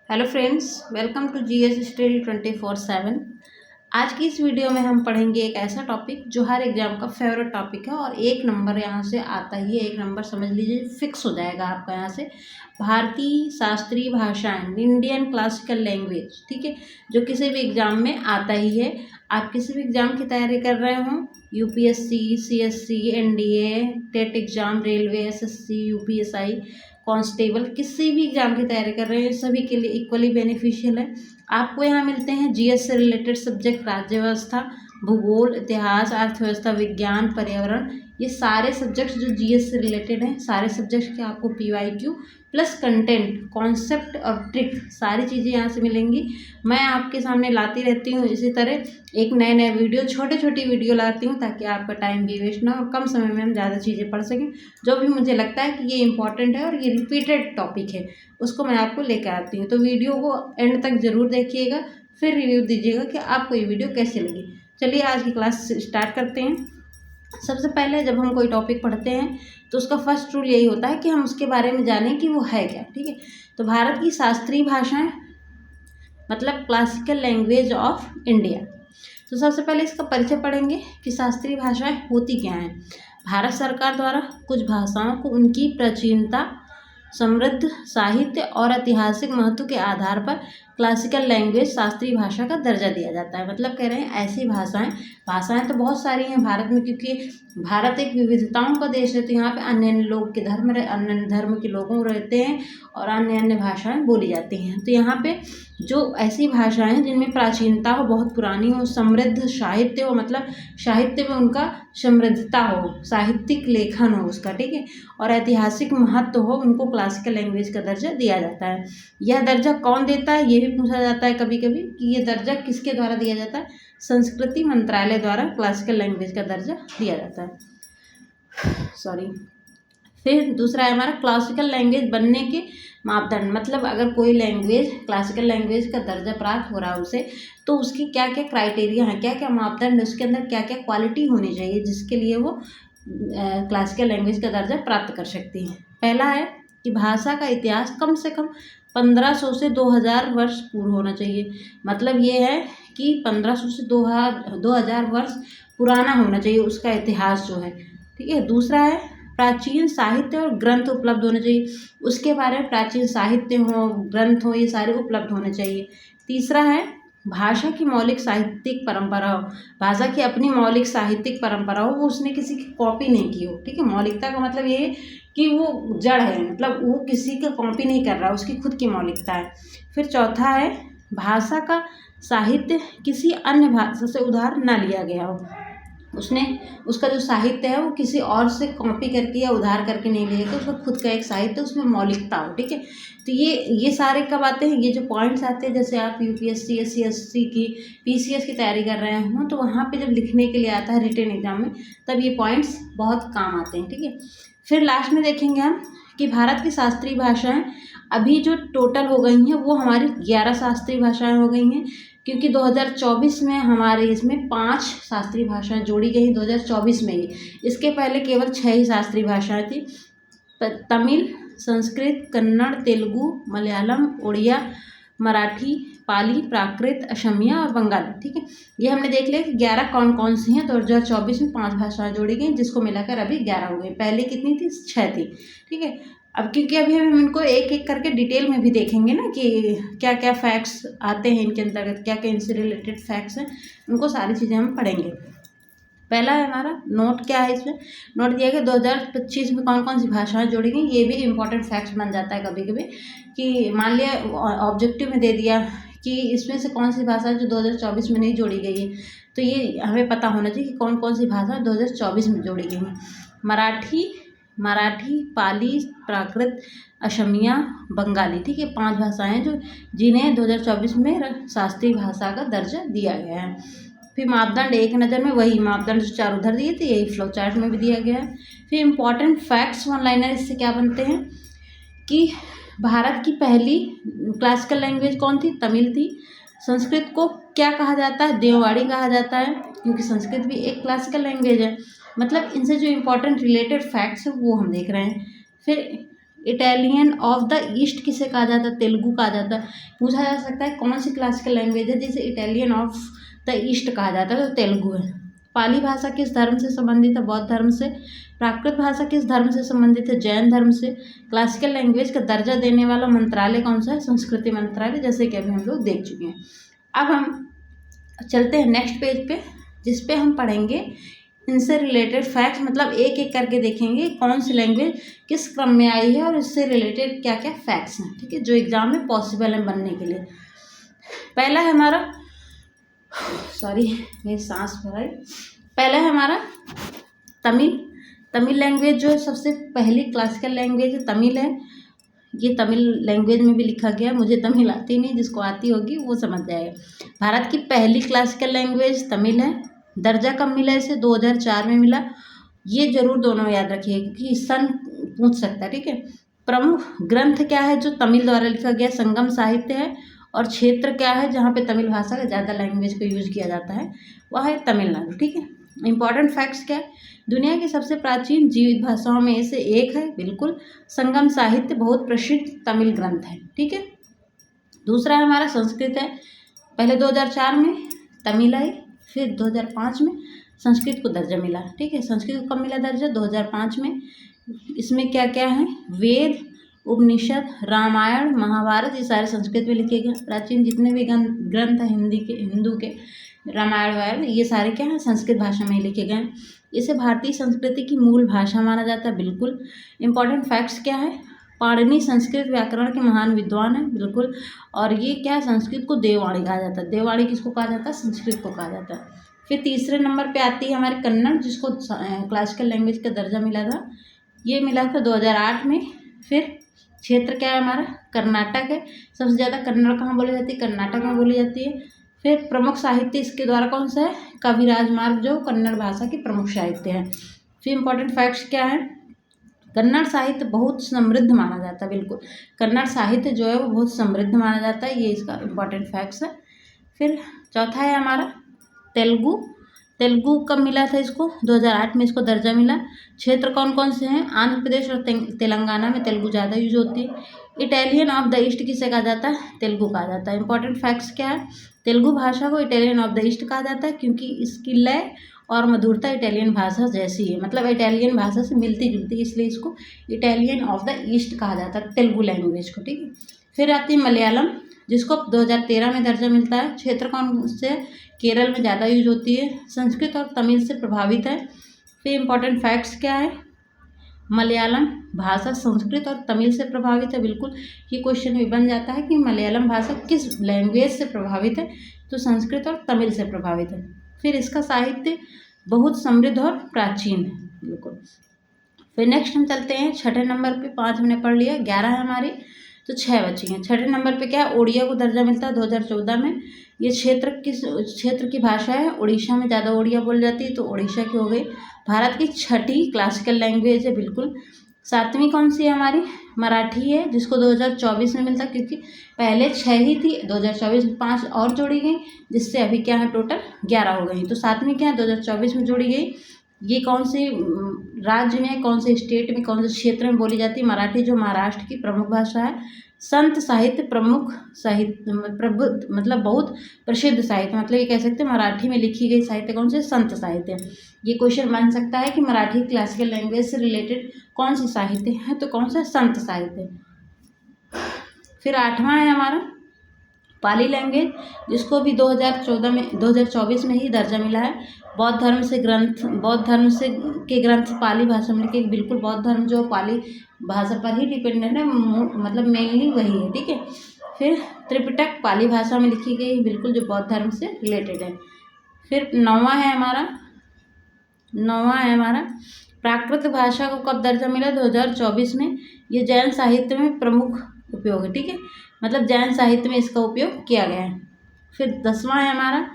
Hello friends, welcome to GS study 24/7। आज की इस वीडियो में हम पढ़ेंगे एक ऐसा टॉपिक जो हर एग्जाम का फेवरेट टॉपिक है और एक नंबर यहाँ से आता ही है। एक नंबर समझ लीजिए फिक्स हो जाएगा आपका यहाँ से। भारतीय शास्त्रीय भाषाएं, इंडियन क्लासिकल लैंग्वेज, ठीक है, जो किसी भी एग्जाम में आता ही है। आप किसी भी एग्जाम की तैयारी कर रहे हो, UPSC, CSC, NDA, TET exam, railway, SSC, UPSI, constable, किसी भी एग्जाम की तैयारी कर रहे हैं, सभी के लिए इक्वली बेनिफिशियल है। आपको यहाँ मिलते हैं जीएस से रिलेटेड सब्जेक्ट, राज्य व्यवस्था, भूगोल, इतिहास, अर्थव्यवस्था, विज्ञान, पर्यावरण, ये सारे सब्जेक्ट्स जो जीएस से रिलेटेड हैं, सारे सब्जेक्ट्स के आपको पीवाईक्यू प्लस कंटेंट, कॉन्सेप्ट और ट्रिक, सारी चीज़ें यहाँ से मिलेंगी। मैं आपके सामने लाती रहती हूँ इसी तरह एक नए नए वीडियो, छोटी छोटी वीडियो लाती हूँ ताकि आपका टाइम भी वेस्ट ना हो और कम समय में हम ज़्यादा चीज़ें पढ़ सकें। जो भी मुझे लगता है कि ये इंपॉर्टेंट है और ये रिपीटेड टॉपिक है, उसको मैं आपको लेकर आती हूँ। तो वीडियो को एंड तक ज़रूर देखिएगा, फिर रिव्यू दीजिएगा कि आपको ये वीडियो कैसी लगी। चलिए आज की क्लास स्टार्ट करते हैं। सबसे पहले जब हम कोई टॉपिक पढ़ते हैं तो उसका फर्स्ट रूल यही होता है कि हम उसके बारे में जानें कि वो है क्या, ठीक है। तो भारत की शास्त्रीय भाषाएं मतलब क्लासिकल लैंग्वेज ऑफ इंडिया। तो सबसे पहले इसका परिचय पढ़ेंगे कि शास्त्रीय भाषाएं होती क्या हैं। भारत सरकार द्वारा कुछ भाषाओं को उनकी प्राचीनता, समृद्ध साहित्य और ऐतिहासिक महत्व के आधार पर क्लासिकल लैंग्वेज, शास्त्रीय भाषा का दर्जा दिया जाता है। मतलब कह रहे हैं ऐसी भाषाएं तो बहुत सारी हैं भारत में, क्योंकि भारत एक विविधताओं का देश है। तो यहाँ पे अन्य अन्य लोग के अन्य धर्म के लोगों रहते हैं और अन्य अन्य भाषाएं बोली जाती हैं। तो यहाँ पे जो ऐसी भाषाएं हैं जिनमें प्राचीनता हो, बहुत पुरानी हो, समृद्ध साहित्य हो, मतलब साहित्य में उनका समृद्धता हो, साहित्यिक लेखन हो उसका, ठीक है, और ऐतिहासिक महत्व हो, उनको क्लासिकल लैंग्वेज का दर्जा दिया जाता है। यह दर्जा कौन देता है, ये भी पूछा जाता है कभी कभी कि ये दर्जा किसके द्वारा दिया जाता है। संस्कृति मंत्रालय द्वारा क्लासिकल लैंग्वेज का दर्जा दिया जाता है। सॉरी। फिर दूसरा है हमारा क्लासिकल लैंग्वेज बनने के मापदंड। मतलब अगर कोई लैंग्वेज क्लासिकल लैंग्वेज का दर्जा प्राप्त हो रहा है उसे, तो उसकी क्या क्या क्राइटेरिया हैं, क्या क्या मापदंड, उसके अंदर क्या क्या क्वालिटी होनी चाहिए जिसके लिए वो क्लासिकल लैंग्वेज का दर्जा प्राप्त कर सकती है। पहला है कि भाषा का इतिहास कम से कम 1500 से 2000 वर्ष पूर्व होना चाहिए। मतलब ये है कि 1500 से 2000 वर्ष पुराना होना चाहिए उसका इतिहास जो है, ठीक है। दूसरा है प्राचीन साहित्य और ग्रंथ उपलब्ध होने चाहिए, उसके बारे में प्राचीन साहित्य हो, ग्रंथ हो, ये सारे उपलब्ध होने चाहिए। तीसरा है भाषा की मौलिक साहित्यिक परंपरा हो, भाषा की अपनी मौलिक साहित्यिक परंपरा हो, वो उसने किसी की कॉपी नहीं की हो, ठीक है। मौलिकता का मतलब ये है कि वो जड़ है, मतलब वो किसी का कॉपी नहीं कर रहा, उसकी खुद की मौलिकता है। फिर चौथा है भाषा का साहित्य किसी अन्य भाषा से उधार ना लिया गया हो, उसका जो साहित्य है वो किसी और से कॉपी करके या उधार करके नहीं लिया गया, उसका खुद का एक साहित्य, उसमें मौलिकता हो, ठीक है। तो ये सारे कब आते हैं, ये जो पॉइंट्स आते हैं, जैसे आप यूपीएससी, एससीएससी की, पीसीएस की तैयारी कर रहे हो तो वहाँ पे जब लिखने के लिए आता है रिटन एग्जाम में, तब ये पॉइंट्स बहुत काम आते हैं, ठीक है। फिर लास्ट में देखेंगे हम कि भारत की शास्त्रीय भाषाएं अभी जो टोटल हो गई हैं वो हमारी 11 शास्त्रीय भाषाएं हो गई हैं, क्योंकि 2024 में हमारे इसमें 5 शास्त्रीय भाषाएं जोड़ी गई, 2024 में ही। इसके पहले केवल 6 ही शास्त्रीय भाषाएं थी, तमिल, संस्कृत, कन्नड़, तेलुगु, मलयालम, उड़िया, मराठी, पाली, प्राकृत, असमिया और बंगाली, ठीक है। ये हमने देख लिया कि 11 कौन कौन सी हैं। 2024 में 5 भाषाएं जोड़ी गई, जिसको मिलाकर अभी 11 हो गई। पहले कितनी थी, 6 थी, ठीक है। अब क्योंकि अभी हम इनको एक एक करके डिटेल में भी देखेंगे ना कि क्या क्या फैक्ट्स आते हैं इनके अंतर्गत, क्या क्या इनसे रिलेटेड फैक्ट्स हैं, उनको सारी चीज़ें हम पढ़ेंगे। पहला है हमारा नोट, क्या है इसमें नोट दिया गया 2025 में कौन कौन सी भाषाएं जोड़ी गई। ये भी इंपॉर्टेंट फैक्ट्स बन जाता है कभी कभी कि मान लिया ऑब्जेक्टिव में दे दिया कि इसमें से कौन सी भाषा जो 2024 में नहीं जोड़ी गई है, तो ये हमें पता होना चाहिए कि कौन कौन सी भाषा 2024 में जोड़ी गई हैं। मराठी, पाली, प्राकृत, असमिया, बंगाली, ठीक है। 5 भाषाएं जो जिन्हें 2024 में शास्त्रीय भाषा का दर्जा दिया गया है। फिर मापदंड एक नज़र में वही मापदंड जो 4 उधर दिए थे, यही फ्लो चार्ट में भी दिया गया है। फिर इंपॉर्टेंट फैक्ट्स वन लाइनर इससे क्या बनते हैं कि भारत की पहली क्लासिकल लैंग्वेज कौन थी, तमिल थी। संस्कृत को क्या कहा जाता है, देववाड़ी कहा जाता है, क्योंकि संस्कृत भी एक क्लासिकल लैंग्वेज है। मतलब इनसे जो इम्पोर्टेंट रिलेटेड फैक्ट्स है वो हम देख रहे हैं। फिर इटालियन ऑफ द ईस्ट किसे कहा जाता है? तेलुगु कहा जाता है। पूछा जा सकता है कौन सी क्लासिकल लैंग्वेज है जिसे इटालियन ऑफ द ईस्ट कहा जाता है? तो तेलुगु है। पाली भाषा किस धर्म से संबंधित है? बौद्ध धर्म से। प्राकृत भाषा किस धर्म से संबंधित है? जैन धर्म से। क्लासिकल लैंग्वेज का दर्जा देने वाला मंत्रालय कौन सा है? संस्कृति मंत्रालय, जैसे कि अभी हम लोग देख चुके हैं। अब हम चलते हैं नेक्स्ट पेज पे, जिस पे हम पढ़ेंगे इनसे रिलेटेड फैक्ट्स, मतलब एक एक करके देखेंगे कौन सी लैंग्वेज किस क्रम में आई है और इससे रिलेटेड क्या क्या फैक्ट्स हैं, ठीक है, जो एग्जाम में पॉसिबल है बनने के लिए। पहला है हमारा, सॉरी मेरी सांस भराई। पहला है हमारा तमिल लैंग्वेज जो है सबसे पहली क्लासिकल लैंग्वेज है, तमिल है। ये तमिल लैंग्वेज में भी लिखा गया, मुझे तमिल आती नहीं, जिसको आती होगी वो समझ जाएगा। भारत की पहली क्लासिकल लैंग्वेज तमिल है। दर्जा कब मिला इसे? 2004 में मिला। ये जरूर दोनों याद रखिए क्योंकि सन पूछ सकता है, ठीक है। प्रमुख ग्रंथ क्या है जो तमिल द्वारा लिखा गया? संगम साहित्य है। और क्षेत्र क्या है जहाँ पे तमिल भाषा का ज़्यादा लैंग्वेज को यूज किया जाता है? वह है तमिलनाडु, ठीक है। इंपॉर्टेंट फैक्ट्स क्या है? दुनिया की सबसे प्राचीन जीवित भाषाओं में से एक है, बिल्कुल। संगम साहित्य बहुत प्रसिद्ध तमिल ग्रंथ है, ठीक है। दूसरा है हमारा संस्कृत है। पहले 2004 में तमिल आई, फिर 2005 में संस्कृत को दर्जा मिला, ठीक है। संस्कृत को कब मिला दर्जा? 2005 में। इसमें क्या क्या है? वेद, उपनिषद, रामायण, महाभारत, ये सारे संस्कृत में लिखे गए। प्राचीन जितने भी ग्रंथ हैं हिंदू के, रामायण वायण, ये सारे क्या हैं? संस्कृत भाषा में ही लिखे गए हैं। इसे भारतीय संस्कृति की मूल भाषा माना जाता है, बिल्कुल। इंपॉर्टेंट फैक्ट्स क्या है? पाणिनि संस्कृत व्याकरण के महान विद्वान हैं, बिल्कुल। और ये क्या है? संस्कृत को देववाणी कहा जाता है। देववाणी किसको कहा जाता है? संस्कृत को कहा जाता है। फिर तीसरे नंबर पे आती है हमारी कन्नड़, जिसको क्लासिकल लैंग्वेज का दर्जा मिला था। ये मिला था 2008 में। फिर क्षेत्र क्या है हमारा? कर्नाटक है। सबसे ज़्यादा कन्नड़ कहाँ बोली जाती है? कर्नाटक में बोली जाती है। फिर प्रमुख साहित्य इसके द्वारा कौन सा है? कविराज मार्ग, जो कन्नड़ भाषा की प्रमुख साहित्य है। फिर इंपॉर्टेंट फैक्ट्स क्या है? कन्नड़ साहित्य बहुत समृद्ध माना जाता है, बिल्कुल। कन्नड़ साहित्य जो है वो बहुत समृद्ध माना जाता है, ये इसका इंपॉर्टेंट फैक्ट्स है। फिर चौथा है हमारा तेलुगु कब मिला था इसको? 2008 में इसको दर्जा मिला। क्षेत्र कौन कौन से हैं? आंध्र प्रदेश और तेलंगाना में तेलुगु ज़्यादा यूज होती है। इटालियन ऑफ द ईस्ट किसे कहा जाता है? तेलुगु कहा जाता है। इंपॉर्टेंट फैक्ट्स क्या है? तेलुगु भाषा को इटालियन ऑफ द ईस्ट कहा जाता है क्योंकि इसकी लय और मधुरता इटालियन भाषा जैसी है, मतलब इटालियन भाषा से मिलती जुलती, इसलिए इसको इटालियन ऑफ द ईस्ट कहा जाता है तेलुगु लैंग्वेज को, ठीक है। फिर आती है मलयालम, जिसको 2013 में दर्जा मिलता है। क्षेत्र कौन से? केरल में ज़्यादा यूज होती है। संस्कृत और तमिल से प्रभावित है। फिर इंपॉर्टेंट फैक्ट्स क्या है? मलयालम भाषा संस्कृत और तमिल से प्रभावित है, बिल्कुल। ये क्वेश्चन भी बन जाता है कि मलयालम भाषा किस लैंग्वेज से प्रभावित है? तो संस्कृत और तमिल से प्रभावित है। फिर इसका साहित्य बहुत समृद्ध और प्राचीन है, बिल्कुल। फिर नेक्स्ट हम चलते हैं छठे नंबर पे। 5 हमने पढ़ लिया, 11 है हमारी, तो 6 बची हैं। छठे नंबर पे क्या है? उड़िया को दर्जा मिलता है 2014 में। ये क्षेत्र की भाषा है। उड़ीसा में ज़्यादा उड़िया बोली जाती है, तो उड़ीसा की हो गई। भारत की छठी क्लासिकल लैंग्वेज है, बिल्कुल। 7वीं कौन सी है हमारी? मराठी है, जिसको 2024 में मिलता, क्योंकि पहले 6 ही थी, 2024 में 5 और जोड़ी गई, जिससे अभी क्या है टोटल 11 हो गई। तो 7वीं क्या है? 2024 में जोड़ी गई। ये कौन से राज्य में, कौन से स्टेट में, कौन से क्षेत्र में बोली जाती है? मराठी, जो महाराष्ट्र की प्रमुख भाषा है। संत साहित्य प्रमुख साहित्य, प्रबुद्ध मतलब बहुत प्रसिद्ध साहित्य, मतलब ये कह सकते हैं मराठी में लिखी गई साहित्य कौन से? संत साहित्य। ये क्वेश्चन बन सकता है कि मराठी क्लासिकल लैंग्वेज से रिलेटेड कौन सी साहित्य है? तो कौन सा? संत साहित्य। फिर 8वां है हमारा पाली लैंग्वेज, जिसको भी 2024 में ही दर्जा मिला है। बौद्ध धर्म से के ग्रंथ पाली भाषा में लिखे, बिल्कुल। बौद्ध धर्म जो पाली भाषा पर ही डिपेंडेंट है, मतलब मेनली वही है, ठीक है। फिर त्रिपिटक पाली भाषा में लिखी गई, बिल्कुल, जो बौद्ध धर्म से रिलेटेड है। फिर 9वां है हमारा प्राकृत भाषा को कब दर्जा मिला? 2024 में। ये जैन साहित्य में प्रमुख उपयोग है, ठीक है, मतलब जैन साहित्य में इसका उपयोग किया गया है। फिर 10वां है हमारा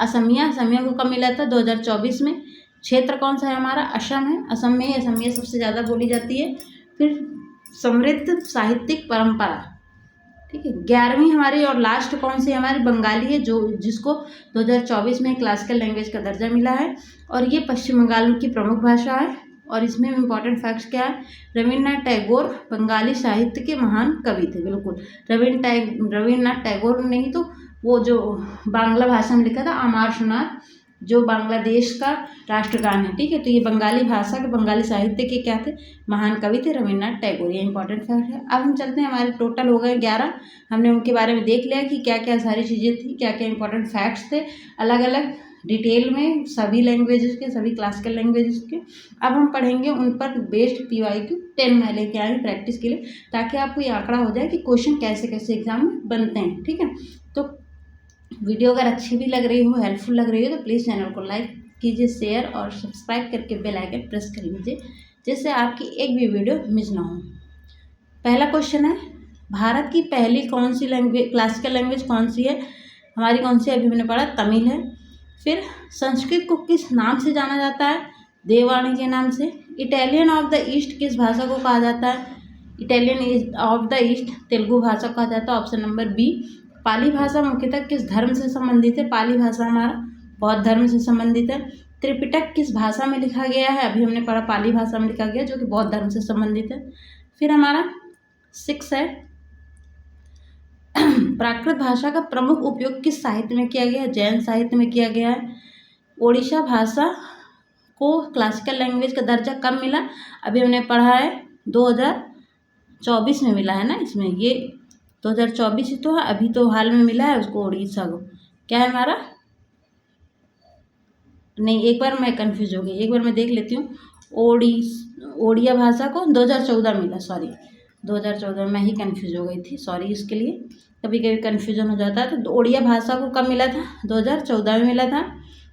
असमिया को कब मिला था? 2024 में। क्षेत्र कौन सा है हमारा? असम है। असम में ही असमिया सबसे ज़्यादा बोली जाती है। फिर समृद्ध साहित्यिक परंपरा, ठीक है। 11वीं हमारी और लास्ट कौन सी हमारी? बंगाली है, जिसको 2024 में क्लासिकल लैंग्वेज का दर्जा मिला है। और ये पश्चिम बंगाल की प्रमुख भाषा है। और इसमें इम्पॉर्टेंट फैक्ट्स क्या है, रविन्द्रनाथ टैगोर बंगाली साहित्य के महान कवि थे। बिल्कुल, रविन्द्रनाथ टैगोर ने ही तो वो जो बांग्ला भाषा में लिखा था अमार सुनार, जो बांग्लादेश का राष्ट्रगान है, ठीक है। तो ये बंगाली भाषा के, बंगाली साहित्य के क्या थे, महान कवि थे रविन्द्रनाथ टैगोर। ये इंपॉर्टेंट फैक्ट है। अब हम चलते हैं, हमारे टोटल हो गए 11। हमने उनके बारे में देख लिया कि क्या क्या सारी चीज़ें थी, क्या क्या इंपॉर्टेंट फैक्ट्स थे अलग अलग डिटेल में सभी लैंग्वेजेस के, सभी क्लासिकल लैंग्वेजेस के। अब हम पढ़ेंगे उन पर बेस्ड PYQ 10 मैं लेके आएंगे प्रैक्टिस के लिए, ताकि आपको ये आंकड़ा हो जाए कि क्वेश्चन कैसे कैसे एग्जाम में बनते हैं, ठीक है। तो वीडियो अगर अच्छी भी लग रही हो, हेल्पफुल लग रही हो, तो प्लीज़ चैनल को लाइक कीजिए, शेयर और सब्सक्राइब करके बेल आइकन प्रेस कर लीजिए, जिससे आपकी एक भी वीडियो मिस ना हो। पहला क्वेश्चन है, भारत की पहली कौन सी लैंग्वेज, क्लासिकल लैंग्वेज कौन सी है? हमारी कौन सी, अभी मैंने पढ़ा तमिल है। फिर संस्कृत को किस नाम से जाना जाता है? देववाणी के नाम से। इटालियन ऑफ द ईस्ट किस भाषा को कहा जाता है? Italian of the east Telugu भाषा को कहा जाता है, ऑप्शन नंबर बी। पाली भाषा मुख्यतः किस धर्म से संबंधित है? पाली भाषा हमारा बौद्ध धर्म से संबंधित है। त्रिपिटक किस भाषा में लिखा गया है? अभी हमने पढ़ा पाली भाषा में लिखा गया, जो कि बौद्ध धर्म से संबंधित है। फिर हमारा 6 है, प्राकृत भाषा का प्रमुख उपयोग किस साहित्य में किया गया है? जैन साहित्य में किया गया है। ओडिशा भाषा को क्लासिकल लैंग्वेज का दर्जा कब मिला? अभी हमने पढ़ा है 2024 में मिला है ना, इसमें ये 2024 ही तो है, अभी तो हाल में मिला है उसको, ओडिशा को। क्या है हमारा, नहीं एक बार मैं कंफ्यूज हो गई, एक बार मैं देख लेती हूँ। ओडिया भाषा को 2014 मिला, सॉरी 2014 में ही कंफ्यूज हो गई थी, सॉरी इसके लिए, कभी कभी कन्फ्यूजन हो जाता है। तो ओडिया भाषा को कब मिला था? 2014 में मिला था।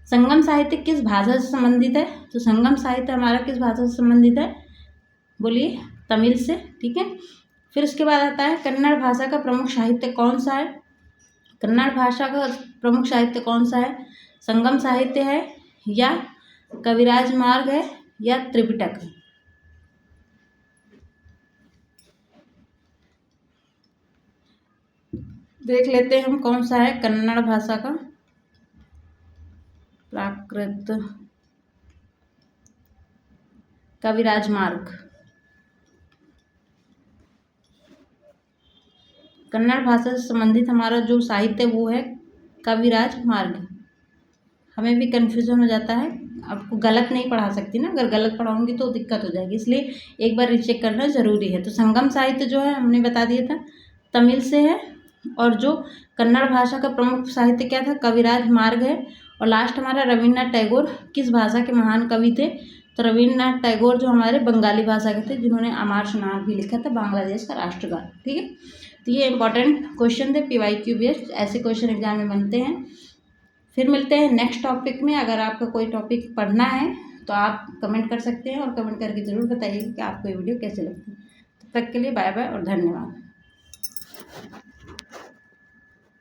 संगम साहित्य किस भाषा से संबंधित है? तो संगम साहित्य हमारा किस भाषा से संबंधित है? बोलिए, तमिल से, ठीक है। फिर उसके बाद आता है कन्नड़ भाषा का प्रमुख साहित्य कौन सा है? कन्नड़ भाषा का प्रमुख साहित्य कौन सा है? संगम साहित्य है, या कविराज मार्ग है, या त्रिपिटक है? देख लेते हैं हम कौन सा है कन्नड़ भाषा का प्राकृत कविराज मार्ग। कन्नड़ भाषा से संबंधित हमारा जो साहित्य वो है कविराज मार्ग। हमें भी कन्फ्यूजन हो जाता है, आपको गलत नहीं पढ़ा सकती ना, अगर गलत पढ़ाऊंगी तो दिक्कत हो जाएगी, इसलिए एक बार रीचेक करना ज़रूरी है। तो संगम साहित्य जो है हमने बता दिया था तमिल से है, और जो कन्नड़ भाषा का प्रमुख साहित्य क्या था? कविराज मार्ग है। और लास्ट हमारा रविन्द्रनाथ टैगोर किस भाषा के महान कवि थे? तो रविन्द्रनाथ टैगोर जो हमारे बंगाली भाषा के थे, जिन्होंने अमार सुनार भी लिखा था, बांग्लादेश का राष्ट्रगान, ठीक है। तो ये इंपॉर्टेंट क्वेश्चन थे PYQ बेस्ड, ऐसे क्वेश्चन एग्जाम में बनते हैं। फिर मिलते हैं नेक्स्ट टॉपिक में। अगर आपका कोई टॉपिक पढ़ना है तो आप कमेंट कर सकते हैं, और कमेंट करके ज़रूर बताइए कि आपको ये वीडियो कैसे लगती है। तब तक के लिए बाय बाय और धन्यवाद।